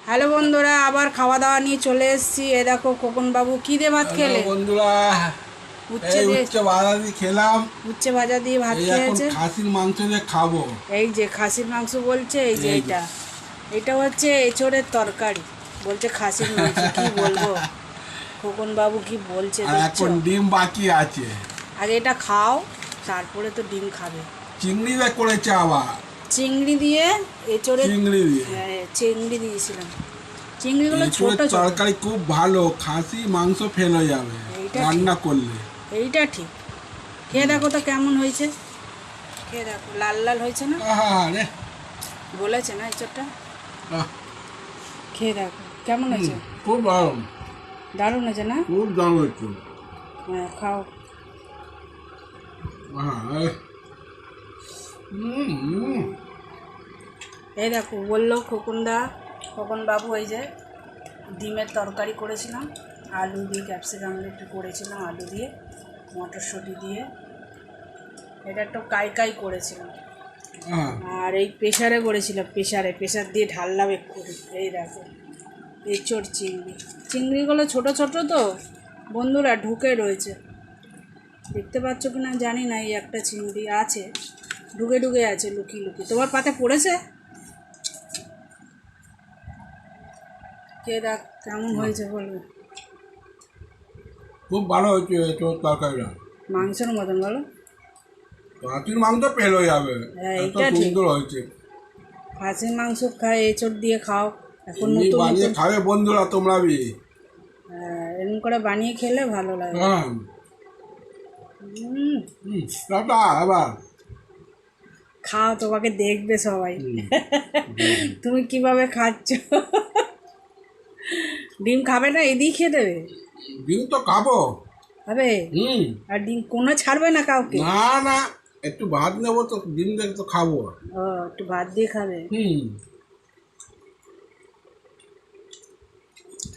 Hello বন্ধুরা, আবার খাওয়া দাওয়া নিয়ে চলে এসেছি। এ দেখো খোকন বাবু কি দিয়ে ভাত খেলে? বন্ধুরা, উচ্ছে দিয়ে, উচ্ছে ভাজা দিয়ে খেলাম। উচ্ছে ভাজা দিয়ে ভাত এই এখন খেয়েছে। খাসির মাংস দিয়ে খাবো। এই যে খাসির মাংস বলছে, এই যে এই যে। এটা এটা হচ্ছে এঁচোড়ের তরকারি, বলছে খাসির মাংস। কি বলবো, খোকন বাবু কি বলছে আর দেখছো? এখন ডিম বাকি আছে। আগে এটা খাও, তারপরে তো ডিম খাবে। চিংড়ি দিয়ে করেছে আবার। চিংড়ি দিয়ে এঁচোড়ের, চিংড়ি দিয়ে হ্যাঁ চিংড়ি দিয়েছিলাম। চিংড়িগুলো ছোট এঁচোড়ের ছোট। তরকারি খুব ভালো, খাসি মাংস ফেল হয়ে যাবে এইটা রান্না করলে। এইটা ঠিক। খেয়ে দেখো তো কেমন হয়েছে, খেয়ে দেখো লাল লাল হয়েছে না? রে বলেছে না এঁচোড়টা? আহ, খেয়ে দেখো কেমন হয়েছে। খুব ভালো, দারুণ হয়েছে না? খুব দাম হচ্ছে। হ্যাঁ খাও। এই। এই দেখো বললো খোকন বাবু, এই যে ডিমের তরকারি করেছিলাম, আলু দিয়ে ক্যাপসিকাম দিয়ে একটু করেছিলাম, আলু দিয়ে মটরশুঁটি দিয়ে, এটা একটু কাই করেছিলাম। আর এই প্রেশারে করেছিলাম, প্রেশার দিয়ে ঢাললাম এক্ষুনি। এই দেখো এঁচোড় চিংড়িগুলো ছোট ছোট তো বন্ধুরা, ঢুকে রয়েছে, দেখতে পাচ্ছ কি না জানি না। এই একটা চিংড়ি আছে, ঢুকে আছে লুকিয়ে। তোমার পাতে পড়েছে? কে দেখ কেমন হয়েছে বলবে। খুব ভালো হয়েছে এঁচোড় তরকারিটা, মাংসের মতন বলো। খাসির মাংস ফেল হয়ে যাবে, হ্যাঁ এত এইটা ঠিক। সুন্দর হয়েছে। খাসির মাংস খায়, এঁচোড় দিয়ে খাও এখন এমনি নতুন বানিয়ে নতুন। খাবে বন্ধুরা তোমরা বি। এরকম করে বানিয়ে খেলে ভালো লাগে। হ্যাঁ। টাটা আবার। খাও, তোমাকে দেখবে সবাই তুমি কিভাবে খাচ্ছ। ডিম খাবে না? এদিকে খেয়ে দেবে। ডিম তো খাবো। খাবে? আর ডিম কোনো ছাড়বে না কাউকে? না না, একটু ভাত নেবো তো, ডিম দিয়ে তো খাবো। ও একটু ভাত দিয়ে খাবে।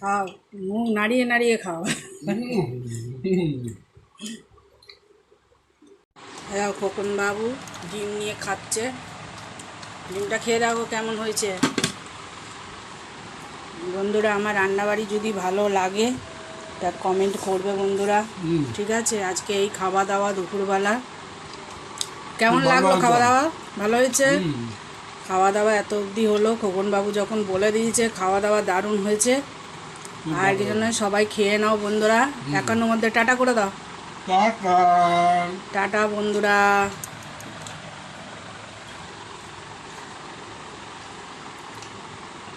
খাও, মুখ নাড়িয়ে খাও। হ্যাঁ খোকন বাবু ডিম নিয়ে খাচ্ছে। ডিমটা খেয়ে দেখো কেমন হয়েছে। বন্ধুরা, আমার রান্নাবাড়ি যদি ভালো লাগে তা কমেন্ট করবে বন্ধুরা। ঠিক আছে, আজকে এই খাওয়া দাওয়া দুপুরবেলা কেমন লাগলো? খাওয়া দাওয়া ভালো হয়েছে। খাওয়া দাওয়া এত অবধি হলো, খোকন বাবু যখন বলে দিয়েছে খাওয়া দাওয়া দারুণ হয়েছে। আর কি জন্য সবাই খেয়ে নাও বন্ধুরা। একান্নর মধ্যে টাটা করে দাও। টাটা। টাটা বন্ধুরা।